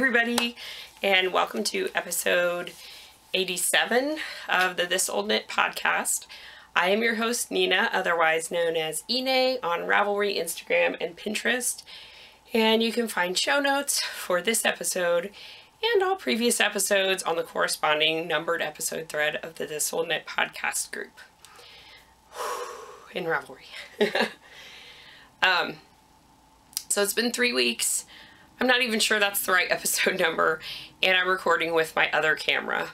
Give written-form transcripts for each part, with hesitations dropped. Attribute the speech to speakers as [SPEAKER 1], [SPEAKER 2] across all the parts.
[SPEAKER 1] everybody, and welcome to episode 87 of the This Old Knit podcast. I am your host, Nina, otherwise known as Ine on Ravelry, Instagram, and Pinterest. And you can find show notes for this episode and all previous episodes on the corresponding numbered episode thread of the This Old Knit podcast group in Ravelry. So it's been 3 weeks. I'm not even sure that's the right episode number, and I'm recording with my other camera.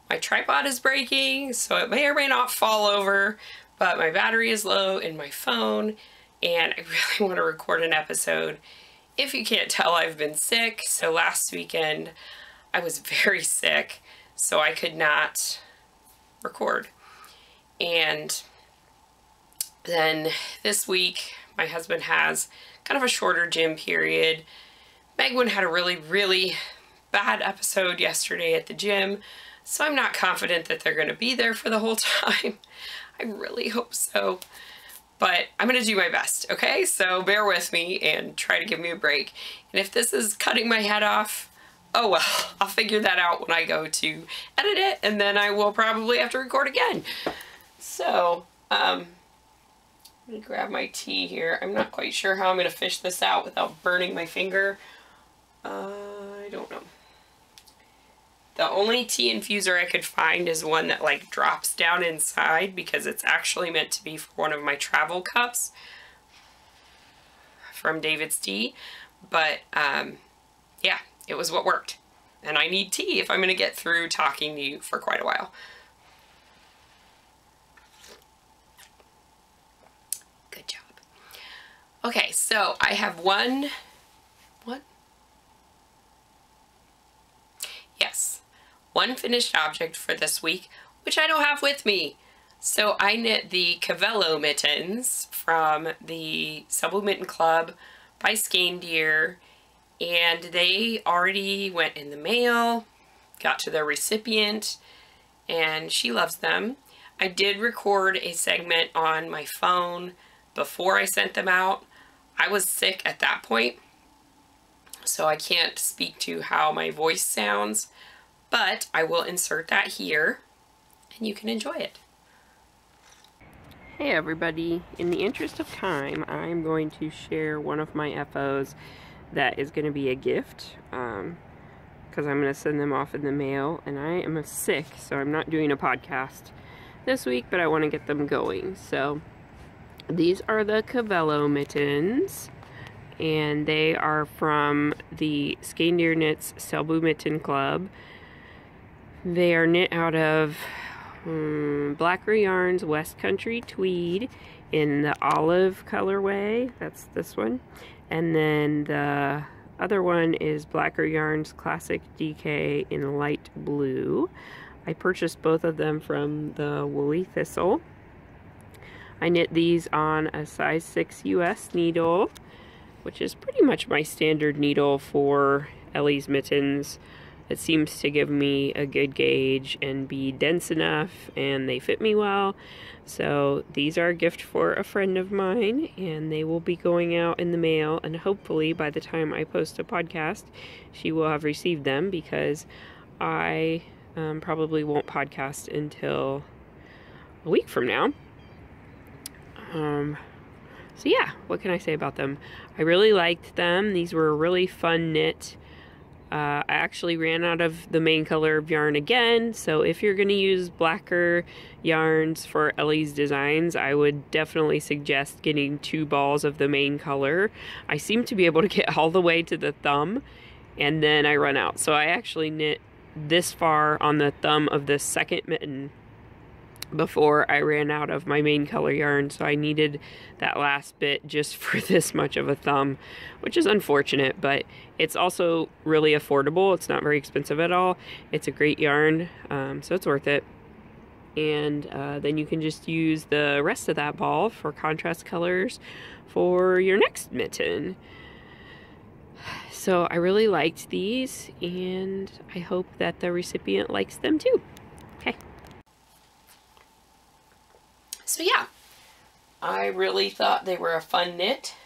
[SPEAKER 1] My tripod is breaking, so it may or may not fall over, but my battery is low in my phone, and I really want to record an episode. If you can't tell, I've been sick, so last weekend I was very sick, so I could not record. And then this week, my husband has kind of a shorter gym period. Megwin had a really bad episode yesterday at the gym, so I'm not confident that they're going to be there for the whole time. I really hope so, but I'm going to do my best, okay? So bear with me and try to give me a break. And if this is cutting my head off, oh well, I'll figure that out when I go to edit it, and then I will probably have to record again. So, let me grab my tea here. I'm not quite sure how I'm going to fish this out without burning my finger. I don't know. The only tea infuser I could find is one that like drops down inside, because it's actually meant to be for one of my travel cups from David's Tea. But yeah, it was what worked. And I need tea if I'm going to get through talking to you for quite a while. Good job. Okay, so I have one finished object for this week, which I don't have with me. So I knit the Cavello mittens from the Subble Mitten Club by Skein-Deer, and they already went in the mail, got to their recipient, and she loves them. I did record a segment on my phone before I sent them out. I was sick at that point, so I can't speak to how my voice sounds, but I will insert that here and you can enjoy it. Hey everybody, in the interest of time, I'm going to share one of my FOs that is going to be a gift, because I'm going to send them off in the mail, and I am sick, so I'm not doing a podcast this week, but I want to get them going. So these are the Cavello mittens, and they are from the Skein-Deer Knits Subble Mitten Club. They are knit out of Blacker Yarns West Country Tweed in the olive colorway. That's this one. And then the other one is Blacker Yarns Classic DK in light blue. I purchased both of them from the Woolly Thistle. I knit these on a size 6 US needle, which is pretty much my standard needle for Ellie's mittens. It seems to give me a good gauge and be dense enough, and they fit me well. So these are a gift for a friend of mine, and they will be going out in the mail, and hopefully by the time I post a podcast she will have received them, because I probably won't podcast until a week from now. So yeah, what can I say about them? I really liked them. These were a really fun knit. I actually ran out of the main color of yarn again, so if you're going to use blacker yarns for Ellie's designs, I would definitely suggest getting 2 balls of the main color. I seem to be able to get all the way to the thumb, and then I run out. So I actually knit this far on the thumb of the second mitten before I ran out of my main color yarn, so I needed that last bit just for this much of a thumb, which is unfortunate, but it's also really affordable. It's not very expensive at all. It's a great yarn, so it's worth it. And then you can just use the rest of that ball for contrast colors for your next mitten. So I really liked these, and I hope that the recipient likes them too. Okay. So yeah, I really thought they were a fun knit,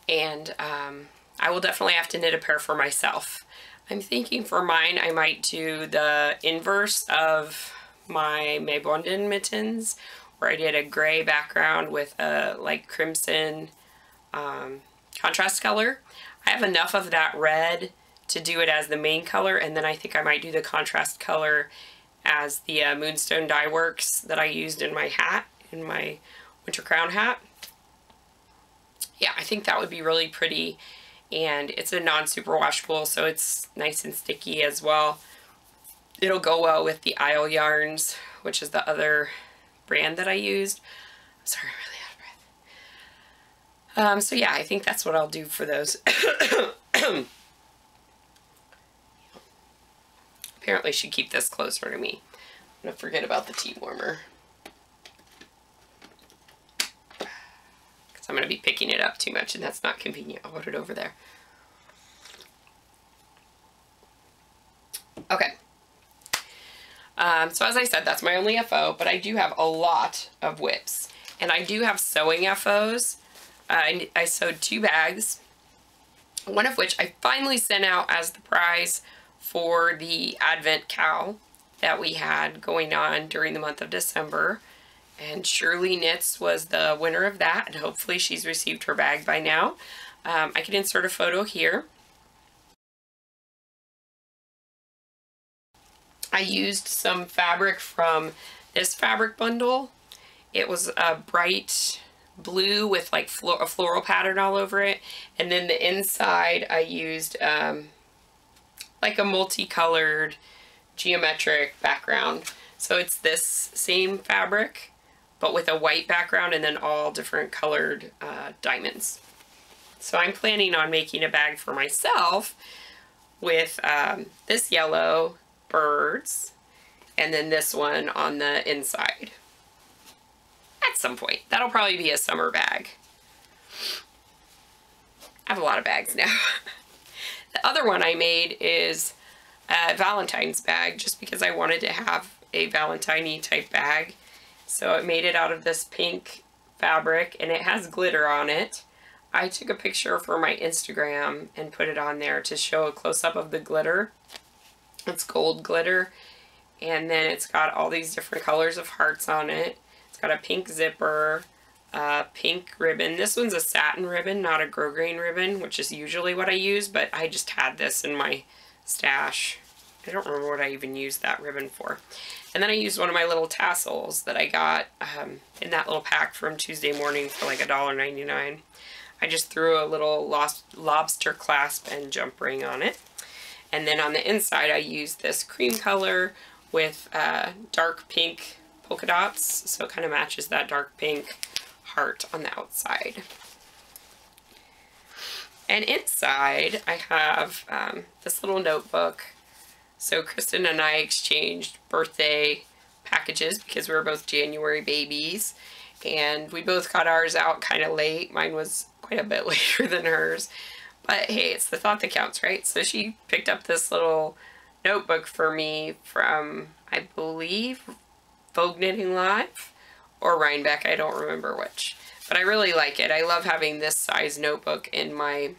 [SPEAKER 1] and I will definitely have to knit a pair for myself. I'm thinking for mine I might do the inverse of my Mebonden mittens, where I did a gray background with a like crimson contrast color. I have enough of that red to do it as the main color, and then I think I might do the contrast color as the Moonstone Dye Works that I used in my hat, in my winter crown hat. Yeah, I think that would be really pretty, and it's a non-superwash wool, so it's nice and sticky as well. It'll go well with the Isle Yarns, which is the other brand that I used. I'm sorry, I'm really out of breath. So yeah, I think that's what I'll do for those. Apparently should keep this closer to me. I'm gonna forget about the tea warmer, because I'm gonna be picking it up too much and that's not convenient. I'll put it over there. Okay. So as I said, that's my only FO, but I do have a lot of whips, and I do have sewing FOs. I sewed 2 bags, one of which I finally sent out as the prize for the Advent cow that we had going on during the month of December. And Shirley Knits was the winner of that, and hopefully she's received her bag by now. I can insert a photo here. I used some fabric from this fabric bundle. It was a bright blue with like a floral pattern all over it, and then the inside I used like a multicolored geometric background. So it's this same fabric but with a white background and then all different colored diamonds. So I'm planning on making a bag for myself with this yellow birds and then this one on the inside at some point. That'll probably be a summer bag. I have a lot of bags now. The other one I made is a Valentine's bag, just because I wanted to have a Valentine-y type bag. So I made it out of this pink fabric, and it has glitter on it. I took a picture for my Instagram and put it on there to show a close-up of the glitter. It's gold glitter, and then it's got all these different colors of hearts on it. It's got a pink zipper, pink ribbon. This one's a satin ribbon, not a grosgrain ribbon, which is usually what I use, but I just had this in my stash. I don't remember what I even used that ribbon for. And then I used one of my little tassels that I got in that little pack from Tuesday Morning for like $1.99. I just threw a little lobster clasp and jump ring on it. And then on the inside I used this cream color with dark pink polka dots, so it kind of matches that dark pink heart on the outside. And inside I have this little notebook. So Kristen and I exchanged birthday packages because we were both January babies, and we both got ours out kind of late. Mine was quite a bit later than hers, but hey, it's the thought that counts, right? So she picked up this little notebook for me from, I believe, Vogue Knitting Live or Rhinebeck, I don't remember which, but I really like it. I love having this size notebook in my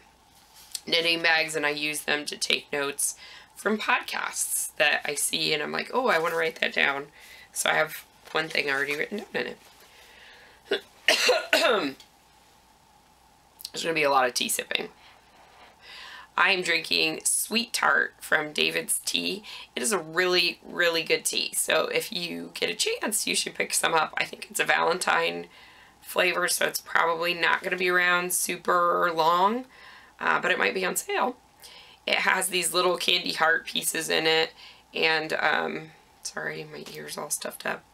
[SPEAKER 1] knitting bags, and I use them to take notes from podcasts that I see and I'm like, oh, I want to write that down. So I have one thing already written down in it. There's going to be a lot of tea sipping. I am drinking Sweet Tart from David's Tea. It is a really, really good tea. So if you get a chance, you should pick some up. I think it's a Valentine flavor, so it's probably not going to be around super long, but it might be on sale. It has these little candy heart pieces in it, and sorry, my ear's all stuffed up.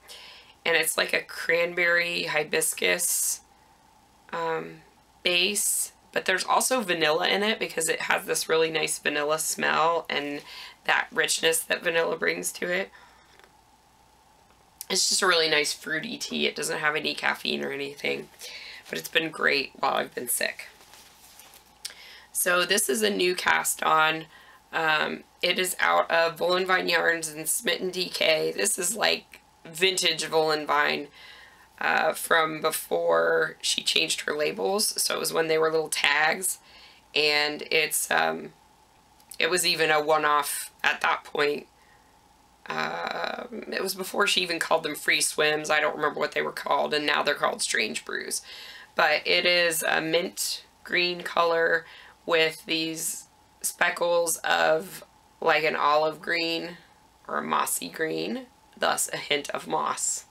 [SPEAKER 1] And it's like a cranberry hibiscus base, but there's also vanilla in it because it has this really nice vanilla smell and that richness that vanilla brings to it. It's just a really nice fruity tea. It doesn't have any caffeine or anything, but it's been great while I've been sick. So this is a new cast on. It is out of Volenvine Yarns and Smitten DK. This is like vintage Volenvine from before she changed her labels. So it was when they were little tags. and it's it was even a one-off at that point. It was before she even called them free swims. I don't remember what they were called, and now they're called Strange Brews. But it is a mint green color with these speckles of like an olive green or a mossy green, thus a hint of moss.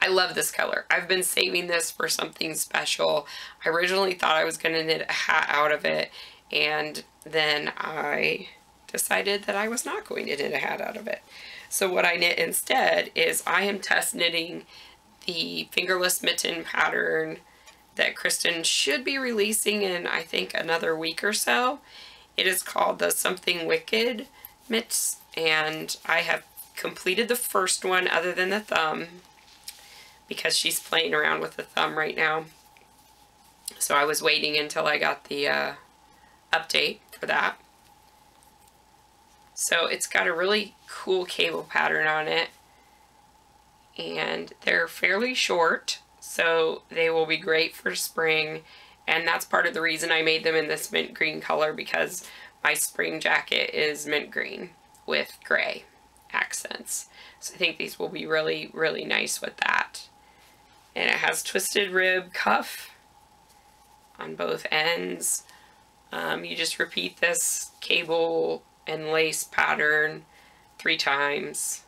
[SPEAKER 1] I love this color. I've been saving this for something special. I originally thought I was going to knit a hat out of it, and then I decided that I was not going to knit a hat out of it. So what I knit instead is I am test knitting the fingerless mitten pattern that Kristen should be releasing in, I think, another week or so. It is called the Something Wicked mitts, and I have completed the first one other than the thumb because she's playing around with the thumb right now. So I was waiting until I got the update for that. So it's got a really cool cable pattern on it, and they're fairly short, so they will be great for spring, and that's part of the reason I made them in this mint green color, because my spring jacket is mint green with gray accents. So I think these will be really, really nice with that. And it has twisted rib cuff on both ends. You just repeat this cable and lace pattern 3 times.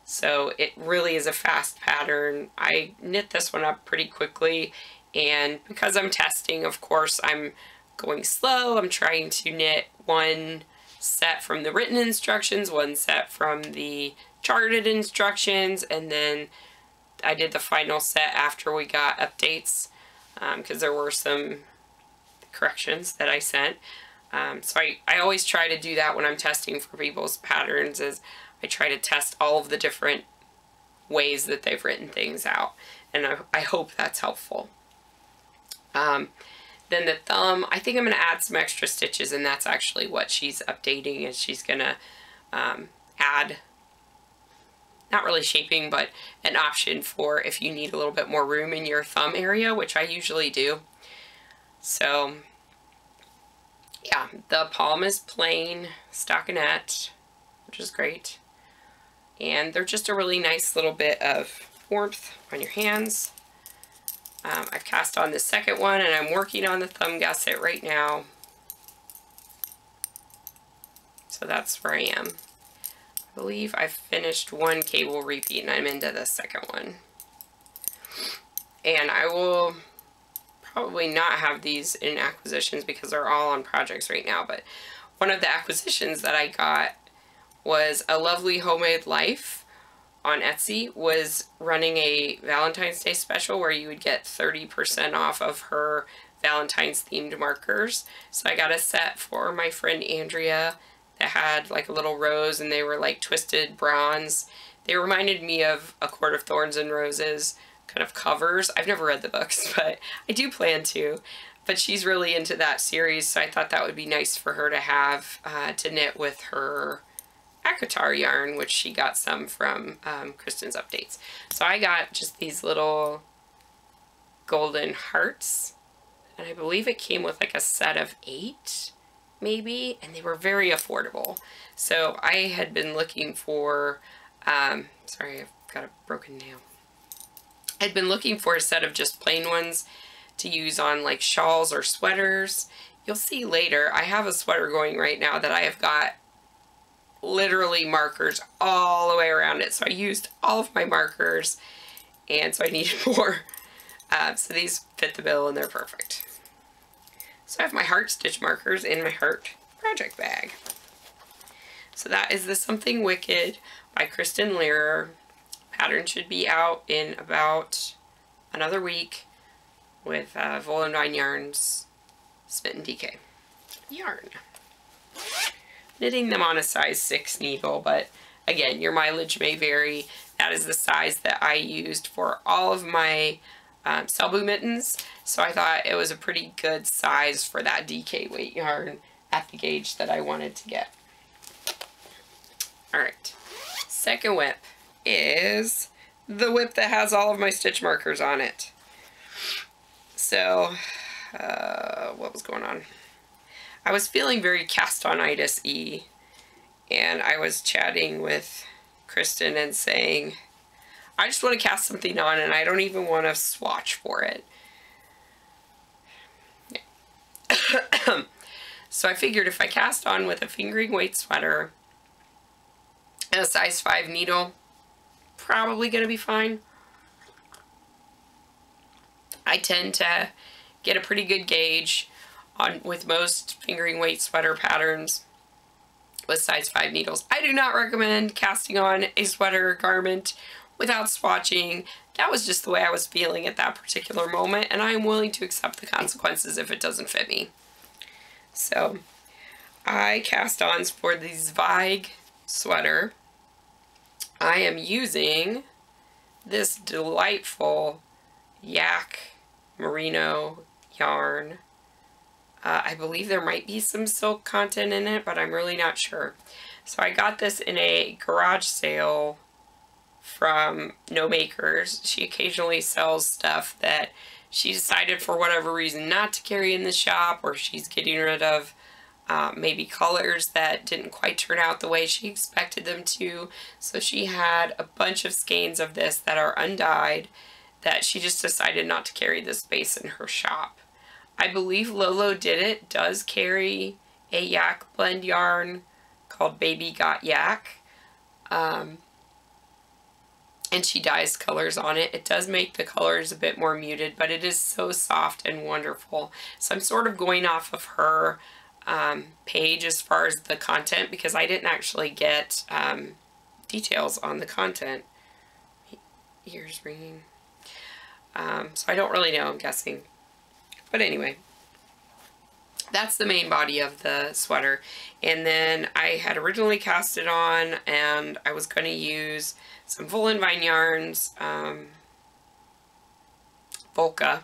[SPEAKER 1] So it really is a fast pattern. I knit this one up pretty quickly, and because I'm testing, of course, I'm going slow. I'm trying to knit one set from the written instructions, one set from the charted instructions, and then I did the final set after we got updates, because there were some corrections that I sent. So I always try to do that when I'm testing for people's patterns, is I try to test all of the different ways that they've written things out, and I hope that's helpful. Then the thumb, I think I'm going to add some extra stitches, and that's actually what she's updating, is she's going to add, not really shaping, but an option for if you need a little bit more room in your thumb area, which I usually do. So yeah, the palm is plain stockinette, which is great. And they're just a really nice little bit of warmth on your hands. I've cast on the second one, and I'm working on the thumb gusset right now. So that's where I am. I believe I've finished one cable repeat, and I'm into the second one. And I will probably not have these in acquisitions because they're all on projects right now, but one of the acquisitions that I got was A Lovely Homemade Life on Etsy was running a Valentine's Day special where you would get 30% off of her Valentine's themed markers. So I got a set for my friend Andrea that had like a little rose, and they were like twisted bronze. They reminded me of A Court of Thorns and Roses kind of covers. I've never read the books, but I do plan to. But she's really into that series, so I thought that would be nice for her to have to knit with her Akatar yarn, which she got some from Kristen's updates. So I got just these little golden hearts, and I believe it came with like a set of 8, maybe, and they were very affordable. So I had been looking for, sorry, I've got a broken nail. I'd been looking for a set of just plain ones to use on like shawls or sweaters. You'll see later, I have a sweater going right now that I have got literally markers all the way around it. So I used all of my markers, and so I needed more. So these fit the bill, and they're perfect. So I have my heart stitch markers in my heart project bag. So that is the Something Wicked by Kristen Lehrer. Pattern should be out in about another week with Volan Vine Yarns Smitten DK yarn. Knitting them on a size 6 needle, but again, your mileage may vary. That is the size that I used for all of my Selbu mittens, so I thought it was a pretty good size for that DK weight yarn at the gauge that I wanted to get. Alright, second whip is the whip that has all of my stitch markers on it. So what was going on? I was feeling very cast-on-itis-y, and I was chatting with Kristen and saying, I just want to cast something on and I don't even want to swatch for it. Yeah. So I figured if I cast on with a fingering weight sweater and a size 5 needle, probably going to be fine. I tend to get a pretty good gauge with most fingering weight sweater patterns with size 5 needles. I do not recommend casting on a sweater garment without swatching. That was just the way I was feeling at that particular moment, and I am willing to accept the consequences if it doesn't fit me. So I cast-ons for the Zweig sweater. I am using this delightful yak merino yarn. I believe there might be some silk content in it, but I'm really not sure. So I got this in a garage sale from No Makers. She occasionally sells stuff that she decided for whatever reason not to carry in the shop, or she's getting rid of maybe colors that didn't quite turn out the way she expected them to. So she had a bunch of skeins of this that are undyed that she just decided not to carry this space in her shop. I believe Lolo Did It does carry a yak blend yarn called Baby Got Yak. And she dyes colors on it. It does make the colors a bit more muted, but it is so soft and wonderful. So I'm sort of going off of her page as far as the content, because I didn't actually get details on the content. Ears ringing. So I don't really know, I'm guessing. But anyway, that's the main body of the sweater. And then I had originally cast it on, and I was going to use some Woolen Vine yarns, Volca.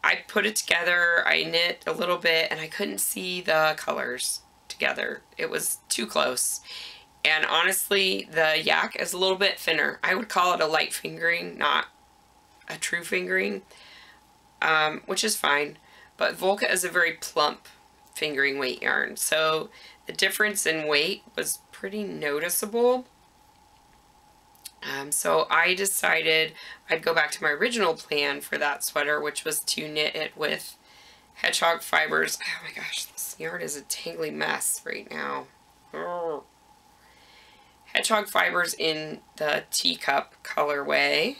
[SPEAKER 1] I put it together, I knit a little bit, and I couldn't see the colors together. It was too close. And honestly, the yak is a little bit thinner. I would call it a light fingering, not a true fingering, which is fine. But Volca is a very plump fingering weight yarn, so the difference in weight was pretty noticeable. So I decided I'd go back to my original plan for that sweater, which was to knit it with hedgehog fibers. Oh my gosh, this yarn is a tangly mess right now. Oh. Hedgehog fibers in the teacup colorway.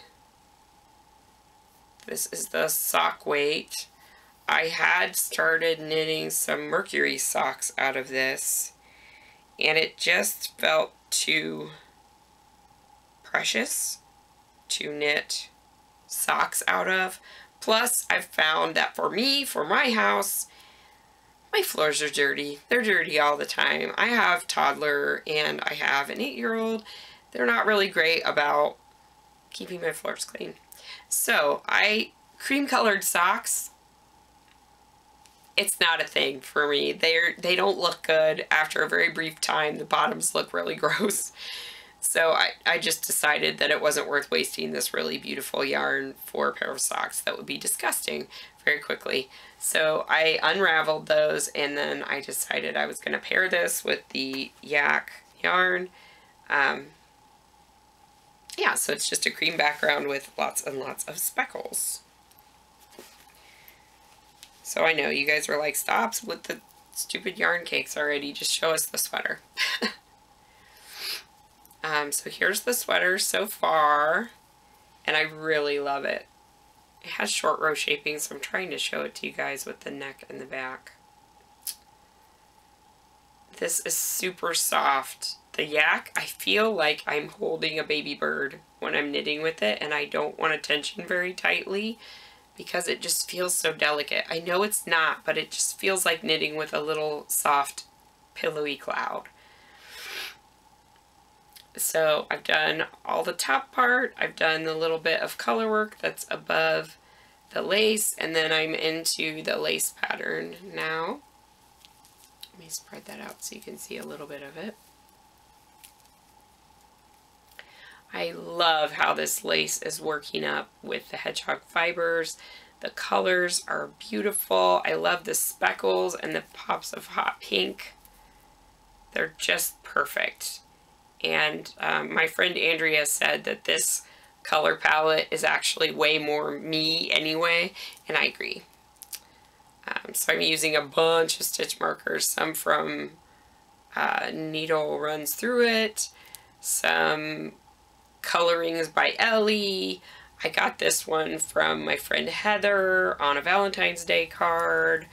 [SPEAKER 1] This is the sock weight. I had started knitting some Mercury socks out of this, and it just felt too precious to knit socks out of. Plus, I've found that for me, for my house, my floors are dirty. They're dirty all the time. I have a toddler and I have an 8-year-old. They're not really great about keeping my floors clean. So, cream colored socks, it's not a thing for me. They don't look good. After a very brief time, the bottoms look really gross. So I just decided that it wasn't worth wasting this really beautiful yarn for a pair of socks that would be disgusting very quickly. So I unraveled those, and then I decided I was going to pair this with the yak yarn. Yeah, so it's just a cream background with lots and lots of speckles. So I know you guys are like, stop with the stupid yarn cakes already, just show us the sweater. So here's the sweater so far, and I really love it. It has short row shaping, so I'm trying to show it to you guys with the neck and the back. This is super soft. The yak, I feel like I'm holding a baby bird when I'm knitting with it, and I don't want to tension very tightly because it just feels so delicate. I know it's not, but it just feels like knitting with a little soft, pillowy cloud. So I've done all the top part, I've done the little bit of color work that's above the lace, and then I'm into the lace pattern now. Let me spread that out so you can see a little bit of it. I love how this lace is working up with the hedgehog fibers. The colors are beautiful. I love the speckles and the pops of hot pink. They're just perfect. And my friend Andrea said that this color palette is actually way more me anyway, and I agree. So I'm using a bunch of stitch markers, some from Needle Runs Through It, some colorings by Ellie. I got this one from my friend Heather on a Valentine's Day card.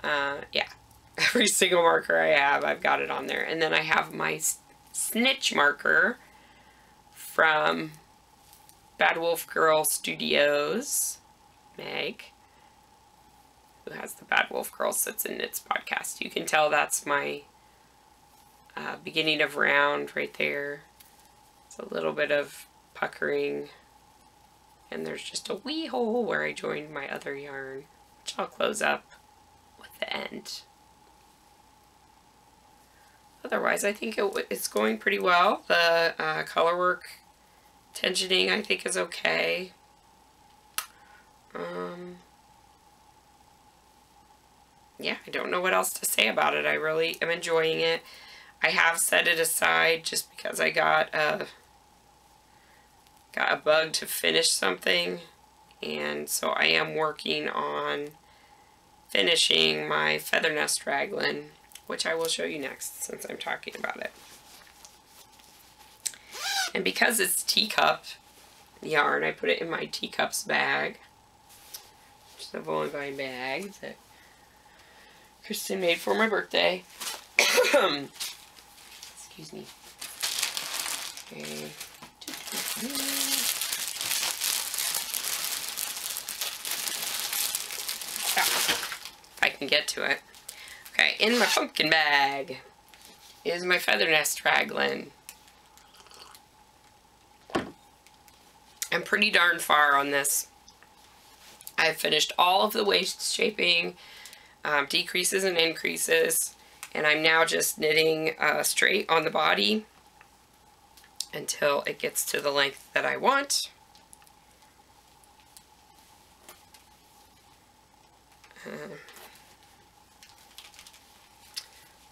[SPEAKER 1] Yeah, every single marker I have, I've got it on there. And then I have my snitch marker from Bad Wolf Girl Studios, Meg, who has the Bad Wolf Girl Sits and Knits podcast. You can tell that's my beginning of round right there. It's a little bit of puckering, and there's just a wee hole where I joined my other yarn, which I'll close up with the end. Otherwise, I think it's going pretty well. The color work tensioning, I think, is okay. Yeah, I don't know what else to say about it. I really am enjoying it. I have set it aside just because I got a bug to finish something, and so I am working on finishing my Feather Nest Raglan, which I will show you next since I'm talking about it. And because it's teacup yarn, I put it in my teacups bag, which is a Volant Vine bag that Kristen made for my birthday. Excuse me. Okay. If I can get to it. Okay, in my pumpkin bag is my Feather Nest Raglan. I'm pretty darn far on this. I've finished all of the waist shaping, decreases and increases, and I'm now just knitting straight on the body until it gets to the length that I want.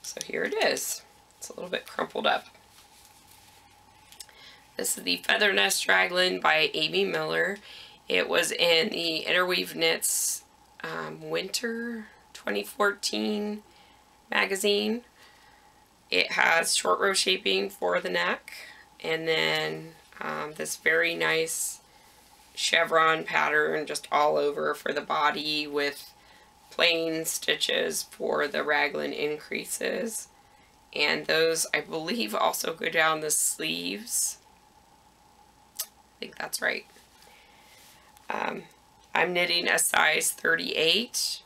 [SPEAKER 1] So here it is. It's a little bit crumpled up. This is the Feather Nest Raglan by Amy Miller. It was in the Interweave Knits Winter 2014 magazine. It has short row shaping for the neck, and then this very nice chevron pattern just all over for the body with plain stitches for the raglan increases. And those, I believe, also go down the sleeves. I think that's right. I'm knitting a size 38,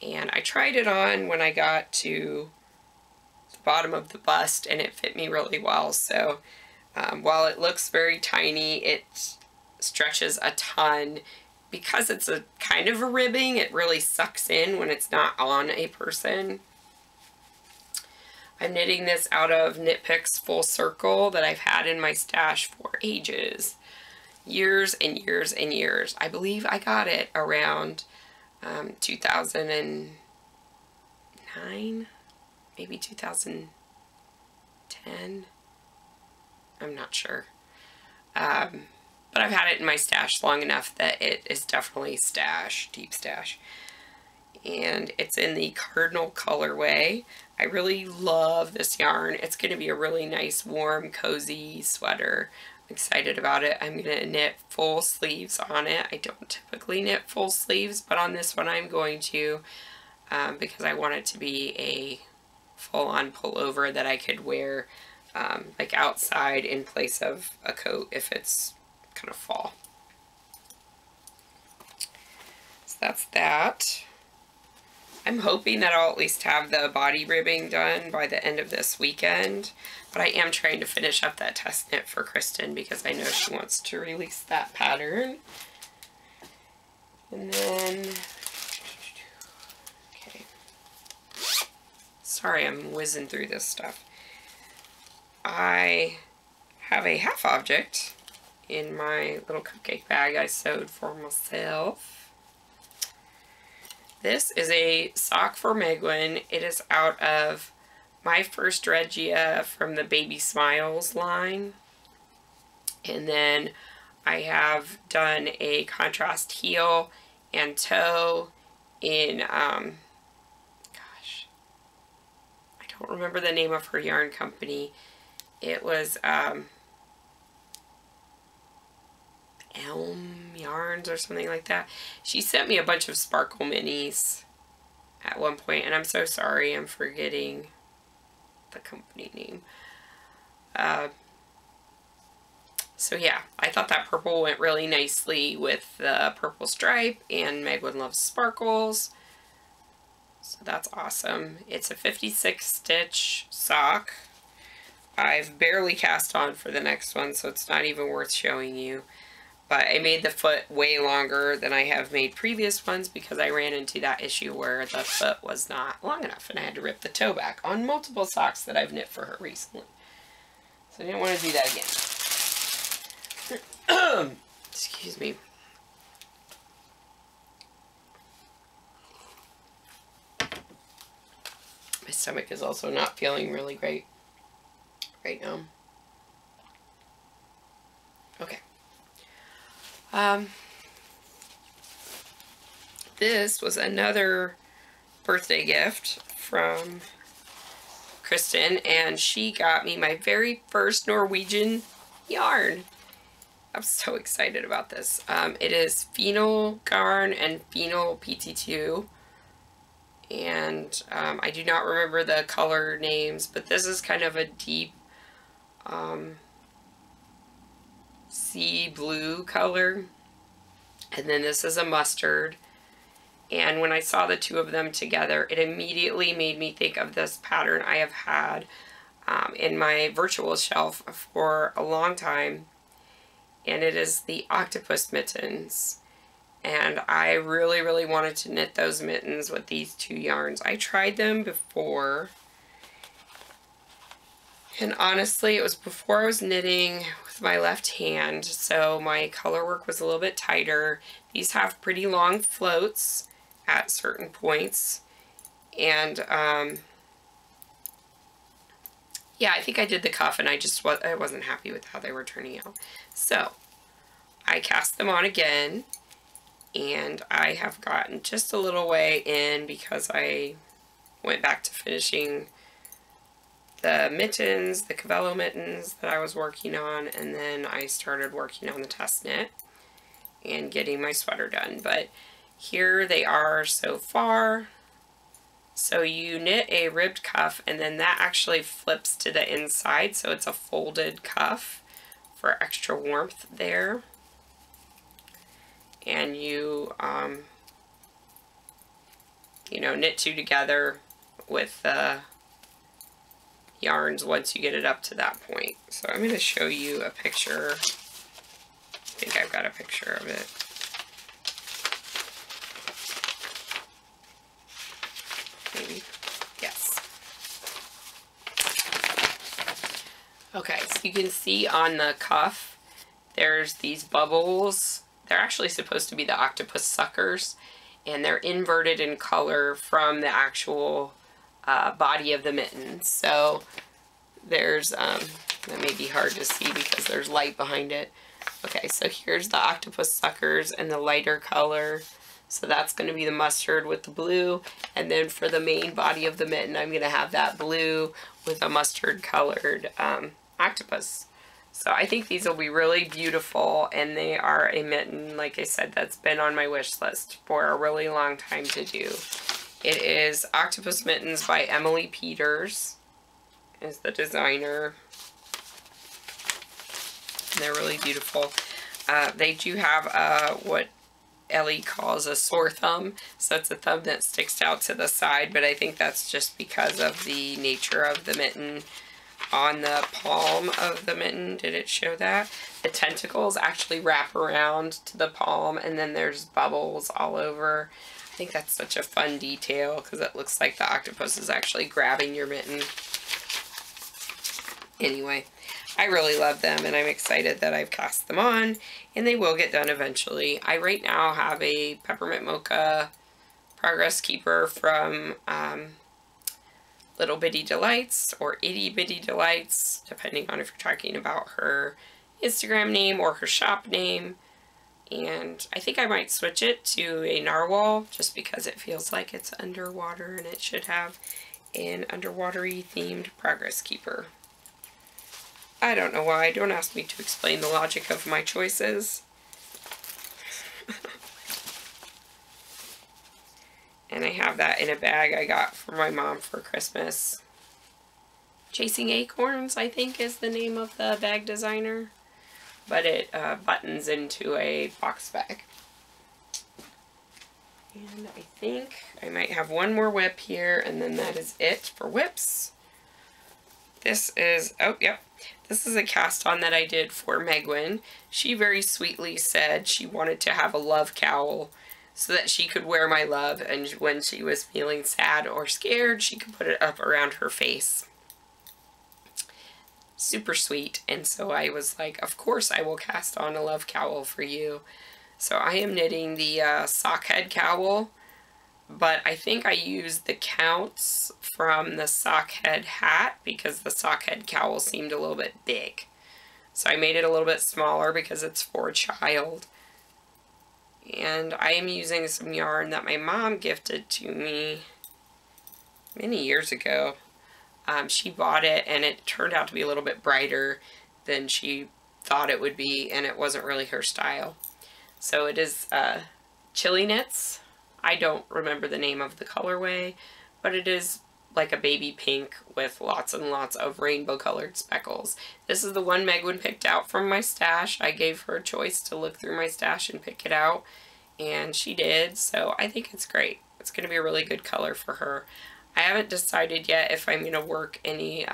[SPEAKER 1] and I tried it on when I got to the bottom of the bust, and it fit me really well. So while it looks very tiny, it stretches a ton. Because it's a kind of a ribbing, it really sucks in when it's not on a person. I'm knitting this out of Knit Picks Full Circle that I've had in my stash for ages. Years and years and years. I believe I got it around 2009, maybe 2010. I'm not sure. But I've had it in my stash long enough that it is definitely stash, deep stash. And it's in the Cardinal colorway. I really love this yarn. It's going to be a really nice, warm, cozy sweater. I'm excited about it. I'm going to knit full sleeves on it. I don't typically knit full sleeves, but on this one I'm going to because I want it to be a full-on pullover that I could wear like outside in place of a coat if it's kind of fall. So that's that. I'm hoping that I'll at least have the body ribbing done by the end of this weekend, but I am trying to finish up that test knit for Kristen because I know she wants to release that pattern. And then, okay, sorry I'm whizzing through this stuff. I have a half object in my little cupcake bag I sewed for myself. This is a sock for Raglan. It is out of My First Regia from the Baby Smiles line. And then I have done a contrast heel and toe in, gosh, I don't remember the name of her yarn company. It was Elm Yarns or something like that. She sent me a bunch of sparkle minis at one point, and I'm so sorry, I'm forgetting the company name. So yeah, I thought that purple went really nicely with the purple stripe, and Raglan loves sparkles. So that's awesome. It's a 56 stitch sock. I've barely cast on for the next one, so it's not even worth showing you. But I made the foot way longer than I have made previous ones because I ran into that issue where the foot was not long enough and I had to rip the toe back on multiple socks that I've knit for her recently. So I didn't want to do that again. Excuse me. My stomach is also not feeling really great right now. Okay. This was another birthday gift from Kristen, and she got me my very first Norwegian yarn. I'm so excited about this. It is Phenol Garn and Phenol PT2. And I do not remember the color names, but this is kind of a deep sea blue color. And then this is a mustard. And when I saw the two of them together, it immediately made me think of this pattern I have had in my virtual shelf for a long time. And it is the octopus mittens. And I really, really wanted to knit those mittens with these two yarns. I tried them before. And honestly, it was before I was knitting with my left hand, so my color work was a little bit tighter. These have pretty long floats at certain points. And, yeah, I think I did the cuff, and I wasn't happy with how they were turning out. So, I cast them on again, and I have gotten just a little way in because I went back to finishing the mittens, the Cavello mittens that I was working on, and then I started working on the test knit and getting my sweater done. But here they are so far. So you knit a ribbed cuff, and then that actually flips to the inside, so it's a folded cuff for extra warmth there. And you, you know, knit two together with the yarns once you get it up to that point. So I'm going to show you a picture. I think I've got a picture of it. Maybe. Yes. Okay, so you can see on the cuff, there's these bubbles. They're actually supposed to be the octopus suckers, and they're inverted in color from the actual body of the mitten. So there's, that may be hard to see because there's light behind it. Okay, so here's the octopus suckers in the lighter color. So that's going to be the mustard with the blue. And then for the main body of the mitten, I'm going to have that blue with a mustard colored octopus. So I think these will be really beautiful, and they are a mitten, like I said, that's been on my wish list for a really long time to do. It is Octopus Mittens by Emily Peters, is the designer. And they're really beautiful. They do have what Ellie calls a sore thumb, so it's a thumb that sticks out to the side, but I think that's just because of the nature of the mitten. On the palm of the mitten, did it show that? The tentacles actually wrap around to the palm, and then there's bubbles all over. I think that's such a fun detail because it looks like the octopus is actually grabbing your mitten. Anyway, I really love them, and I'm excited that I've cast them on, and they will get done eventually. I right now have a peppermint mocha Progress Keeper from Little Bitty Delights or Itty Bitty Delights, depending on if you're talking about her Instagram name or her shop name. And I think I might switch it to a narwhal just because it feels like it's underwater and it should have an underwatery themed Progress Keeper. I don't know why. Don't ask me to explain the logic of my choices. And I have that in a bag I got from my mom for Christmas. Chasing Acorns, I think, is the name of the bag designer. But it buttons into a box bag. And I think I might have one more whip here, and then that is it for whips. This is, oh, yep. This is a cast-on that I did for Megwin. She very sweetly said she wanted to have a love cowl so that she could wear my love, and when she was feeling sad or scared, she could put it up around her face. Super sweet, and so I was like, of course I will cast on a love cowl for you. So I am knitting the sock head cowl, but I think I used the counts from the sock head hat because the sock head cowl seemed a little bit big. So I made it a little bit smaller because it's for a child. And I am using some yarn that my mom gifted to me many years ago. She bought it and it turned out to be a little bit brighter than she thought it would be, and it wasn't really her style. So it is Chili Knits. I don't remember the name of the colorway, but it is like a baby pink with lots and lots of rainbow colored speckles. This is the one Megwin picked out from my stash. I gave her a choice to look through my stash and pick it out, and she did, so I think it's great. It's going to be a really good color for her. I haven't decided yet if I'm going to work any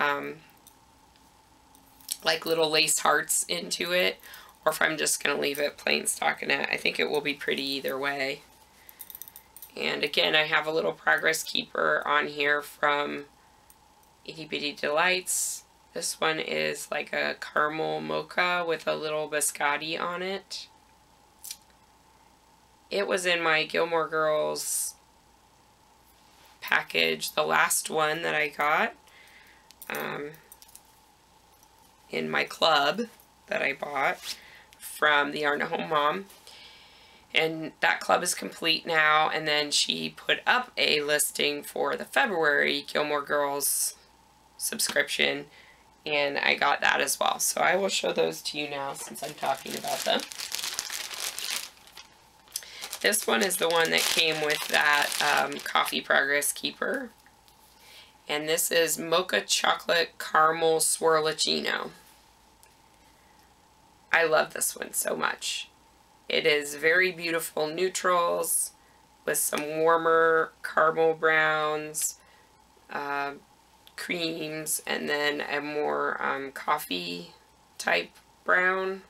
[SPEAKER 1] like little lace hearts into it, or if I'm just going to leave it plain stockinette. I think it will be pretty either way. And again, I have a little Progress Keeper on here from Itty Bitty Delights. This one is like a caramel mocha with a little biscotti on it. It was in my Gilmore Girls package, the last one that I got in my club that I bought from the Yarn at Home Mom. And that club is complete now, and then she put up a listing for the February Gilmore Girls subscription, and I got that as well. So I will show those to you now since I'm talking about them. This one is the one that came with that Coffee Progress Keeper. And this is Mocha Chocolate Caramel Swirlicino. I love this one so much. It is very beautiful neutrals with some warmer caramel browns, creams, and then a more coffee type brown.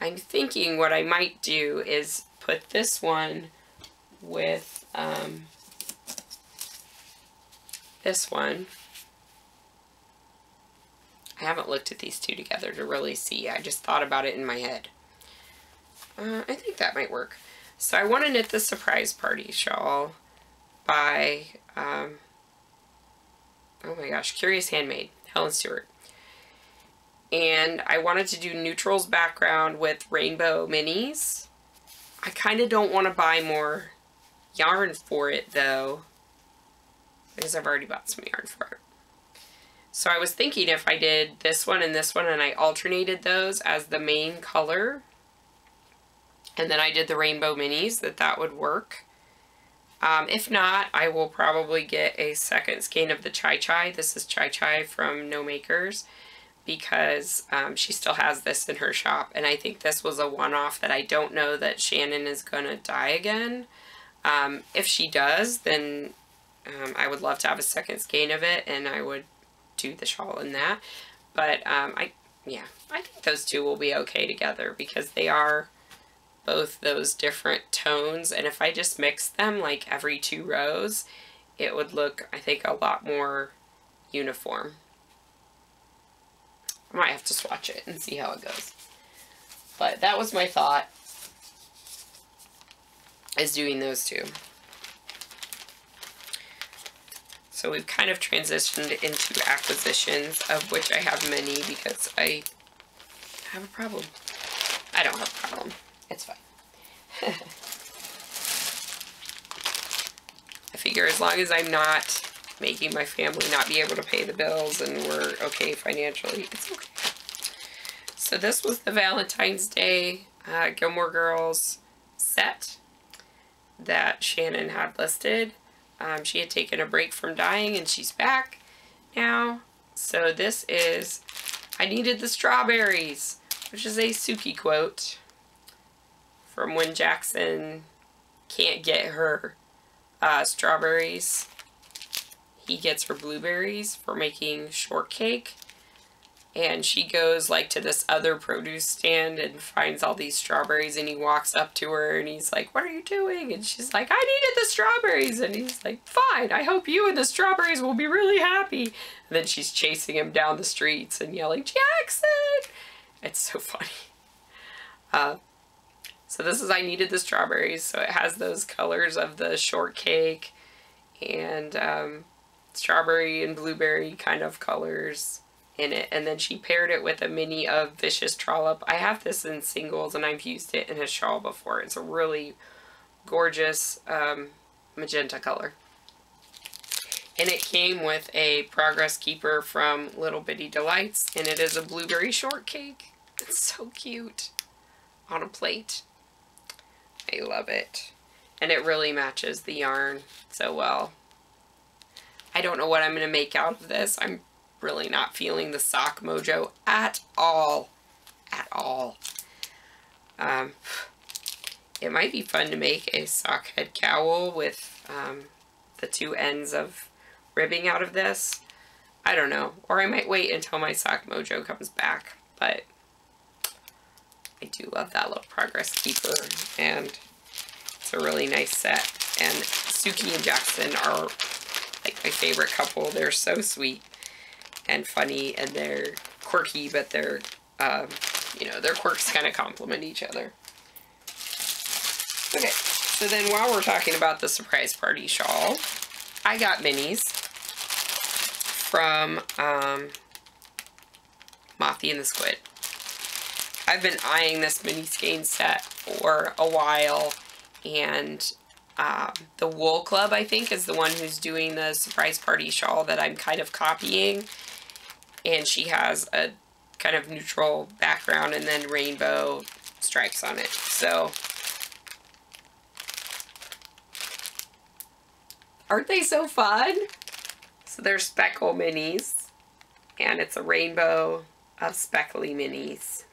[SPEAKER 1] I'm thinking what I might do is put this one with this one. I haven't looked at these two together to really see. I just thought about it in my head. I think that might work. So I want to knit the Surprise Party shawl by, oh my gosh, Curious Handmade, Helen Stewart. And I wanted to do neutrals background with rainbow minis. I kind of don't want to buy more yarn for it though, because I've already bought some yarn for it. So I was thinking if I did this one and I alternated those as the main color, and then I did the rainbow minis, that would work. If not, I will probably get a second skein of the Chai Chai. This is Chai Chai from No Makers, because she still has this in her shop, and I think this was a one-off that I don't know that Shannon is going to dye again. If she does, then I would love to have a second skein of it, and I would do the shawl in that. But I think those two will be okay together because they are both those different tones, and if I just mix them like every 2 rows, it would look, I think, a lot more uniform. I might have to swatch it and see how it goes. But that was my thought, is doing those two. So we've kind of transitioned into acquisitions, of which I have many because I have a problem. I don't have a problem. It's fine. I figure as long as I'm not making my family not be able to pay the bills and we're okay financially, it's okay. So this was the Valentine's Day Gilmore Girls set that Shannon had listed. She had taken a break from dyeing and she's back now. So this is, I needed the strawberries, which is a Suki quote from when Jackson can't get her strawberries. He gets her blueberries for making shortcake. And she goes like to this other produce stand and finds all these strawberries, and he walks up to her and he's like, "What are you doing?" And she's like, "I needed the strawberries." And he's like, "Fine, I hope you and the strawberries will be really happy." And then she's chasing him down the streets and yelling, "Jackson!" It's so funny. So this is I needed the strawberries. So it has those colors of the shortcake and strawberry and blueberry kind of colors in it, and then she paired it with a mini of Vicious Trollop. I have this in singles and I've used it in a shawl before. It's a really gorgeous magenta color. And it came with a Progress Keeper from Little Bitty Delights, and it is a blueberry shortcake. It's so cute on a plate. I love it. And it really matches the yarn so well. I don't know what I'm going to make out of this. I'm really not feeling the sock mojo at all. At all. It might be fun to make a sock head cowl with the two ends of ribbing out of this. I don't know. Or I might wait until my sock mojo comes back. But I do love that little Progress Keeper. And it's a really nice set. And Suki and Jackson are like my favorite couple. They're so sweet and funny, and they're quirky, but they're, you know, their quirks kind of complement each other. Okay, so then while we're talking about the surprise party shawl, I got minis from Mothie and the Squid. I've been eyeing this mini skein set for a while, and the Wool Club, I think, is the one who's doing the surprise party shawl that I'm kind of copying. And she has a kind of neutral background and then rainbow stripes on it. So, aren't they so fun? So they're speckle minis, and it's a rainbow of speckly minis.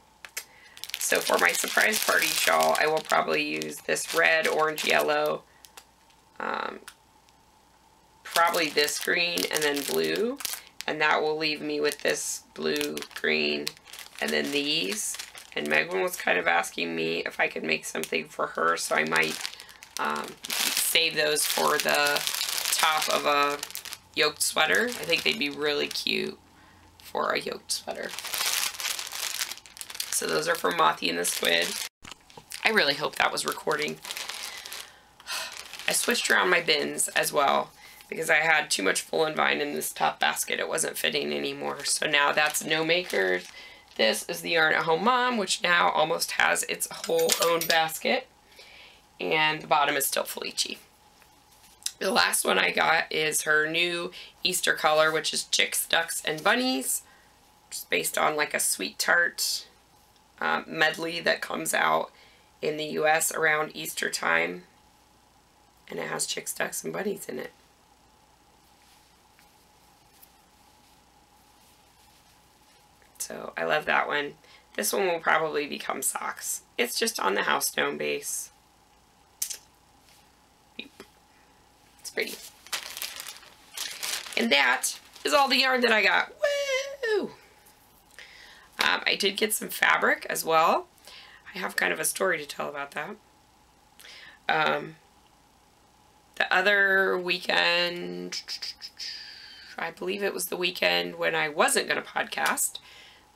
[SPEAKER 1] So for my surprise party shawl, I will probably use this red, orange, yellow, probably this green, and then blue. And that will leave me with this blue, green, and then these. And Megan was kind of asking me if I could make something for her, so I might save those for the top of a yoked sweater. I think they'd be really cute for a yoked sweater. So those are from Mothie and the Squid. I really hope that was recording. I switched around my bins as well, because I had too much Full and Vine in this top basket. It wasn't fitting anymore. So now that's No Makers. This is the Yarn at Home Mom, which now almost has its whole own basket. And the bottom is still Felici. The last one I got is her new Easter color, which is Chicks, Ducks, and Bunnies. Just based on like a sweet tart medley that comes out in the US around Easter time. And it has Chicks, Ducks, and Bunnies in it. So I love that one. This one will probably become socks. It's just on the house gnome base. It's pretty. And that is all the yarn that I got. Woo! I did get some fabric as well. I have kind of a story to tell about that. The other weekend, I believe it was the weekend when I wasn't going to podcast.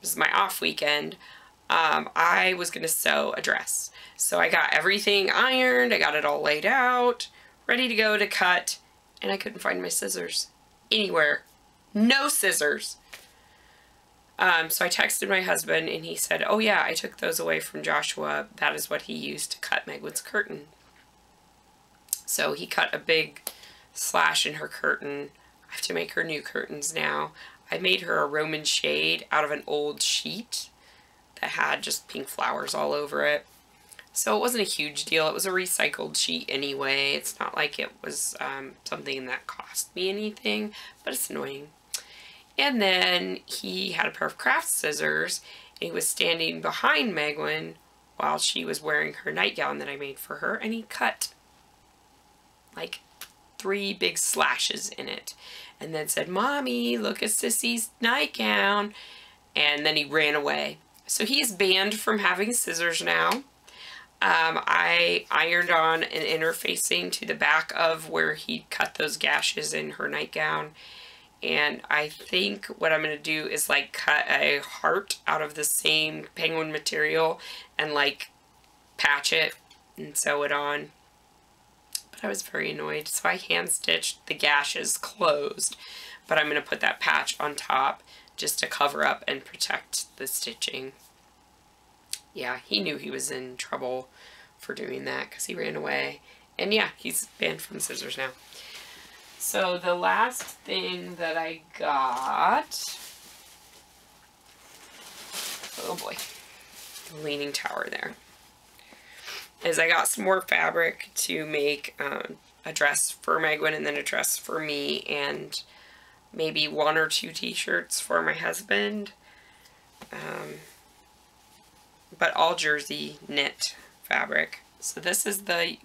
[SPEAKER 1] This is my off weekend. I was going to sew a dress. So I got everything ironed. I got it all laid out, ready to go to cut, and I couldn't find my scissors. anywhere. No scissors. So I texted my husband and he said, oh yeah, I took those away from Joshua. That is what he used to cut Megwin's curtain. So he cut a big slash in her curtain. I have to make her new curtains now. I made her a Roman shade out of an old sheet that had just pink flowers all over it. So it wasn't a huge deal. It was a recycled sheet anyway. It's not like it was something that cost me anything, but it's annoying. And then he had a pair of craft scissors, and he was standing behind Megwin while she was wearing her nightgown that I made for her, and he cut like 3 big slashes in it, and then said, Mommy, look at Sissy's nightgown, and then he ran away. So he is banned from having scissors now. I ironed on an interfacing to the back of where he cut those gashes in her nightgown. And I think what I'm going to do is like cut a heart out of the same penguin material and like patch it and sew it on. But I was very annoyed, so I hand stitched the gashes closed. But I'm going to put that patch on top just to cover up and protect the stitching. Yeah, he knew he was in trouble for doing that because he ran away. And yeah, he's banned from scissors now. So the last thing that I got, oh boy, the Leaning Tower there, is I got some more fabric to make a dress for Megwin and then a dress for me, and maybe 1 or 2 t-shirts for my husband. But all jersey knit fabric. So this is the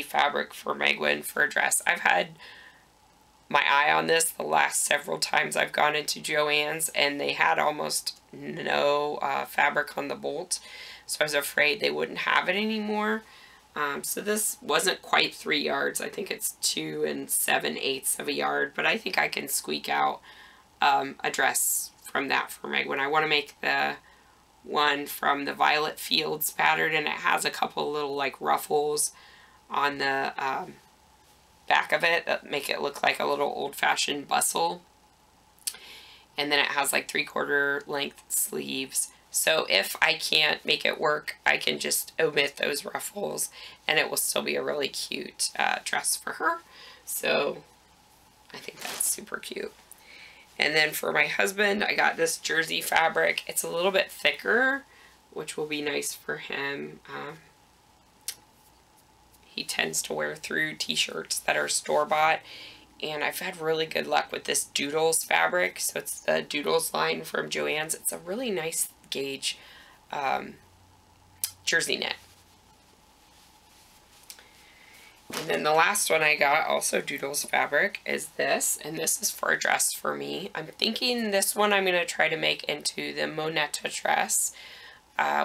[SPEAKER 1] fabric for Megwin for a dress. I've had my eye on this the last several times I've gone into Joann's, and they had almost no fabric on the bolt, so I was afraid they wouldn't have it anymore. So this wasn't quite 3 yards. I think it's 2 7/8 of a yard, but I think I can squeak out a dress from that for Megwin. I want to make the one from the Violet Fields pattern, and it has a couple little like ruffles on the back of it that make it look like a little old-fashioned bustle, and then it has like 3/4 length sleeves. So if I can't make it work, I can just omit those ruffles and it will still be a really cute dress for her. So I think that's super cute. And then for my husband, I got this jersey fabric. It's a little bit thicker, which will be nice for him. He tends to wear through t-shirts that are store-bought, and I've had really good luck with this Doodles fabric. So it's the Doodles line from Joann's. It's a really nice gauge jersey knit. And then the last one I got, also Doodles fabric, is this, and this is for a dress for me. I'm thinking this one I'm going to try to make into the Moneta dress,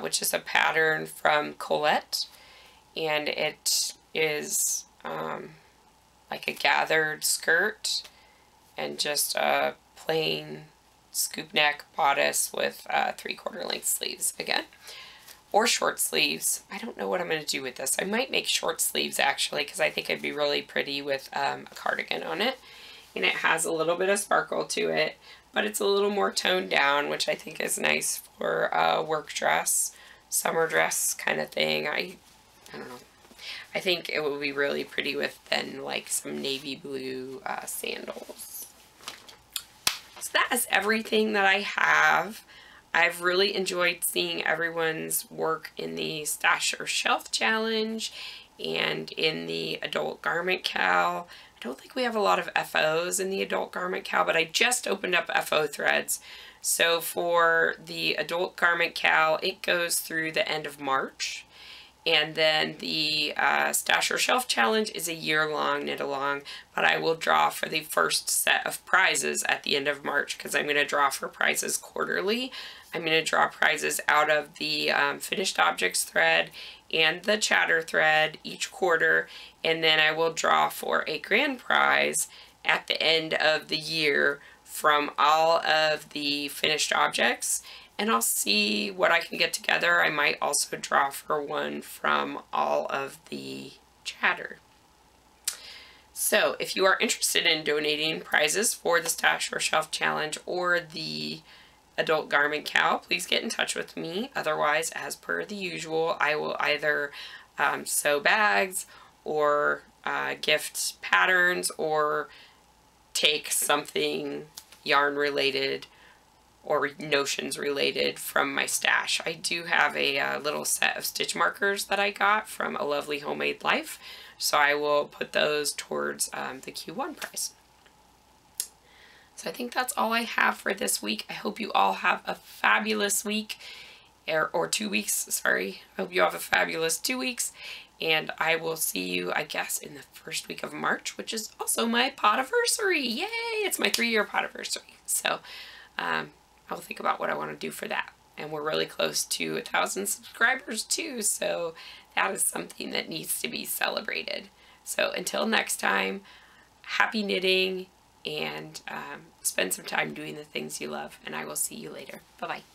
[SPEAKER 1] which is a pattern from Colette, and it is like a gathered skirt and just a plain scoop neck bodice with 3/4 length sleeves again, or short sleeves. I don't know what I'm going to do with this. I might make short sleeves actually, because I think it'd be really pretty with a cardigan on it. And it has a little bit of sparkle to it, but it's a little more toned down, which I think is nice for a work dress, summer dress kind of thing. I don't know. I think it will be really pretty with then like some navy blue sandals. So that is everything that I have. I've really enjoyed seeing everyone's work in the Stash or Shelf Challenge and in the Adult Garment Cal. I don't think we have a lot of FOs in the Adult Garment Cal, but I just opened up FO threads. So for the Adult Garment Cal, it goes through the end of March. And then the Stash or Shelf Challenge is a year-long knit-along, but I will draw for the first set of prizes at the end of March, because I'm going to draw for prizes quarterly. I'm going to draw prizes out of the Finished Objects thread and the Chatter thread each quarter, and then I will draw for a grand prize at the end of the year from all of the Finished Objects. And I'll see what I can get together. I might also draw for one from all of the Chatter. So if you are interested in donating prizes for the Stash or Shelf Challenge or the Adult Garment Cow, please get in touch with me. Otherwise, as per the usual, I will either sew bags or gift patterns or take something yarn related or notions related from my stash. I do have a little set of stitch markers that I got from A Lovely Homemade Life, so I will put those towards the Q1 prize. So I think that's all I have for this week. I hope you all have a fabulous week, or 2 weeks, sorry. I hope you have a fabulous 2 weeks, and I will see you, I guess, in the first week of March, which is also my podiversary. Yay! It's my 3-year podiversary. So I will think about what I want to do for that. And we're really close to 1,000 subscribers too, so that is something that needs to be celebrated. So until next time, happy knitting, and spend some time doing the things you love, and I will see you later. Bye-bye.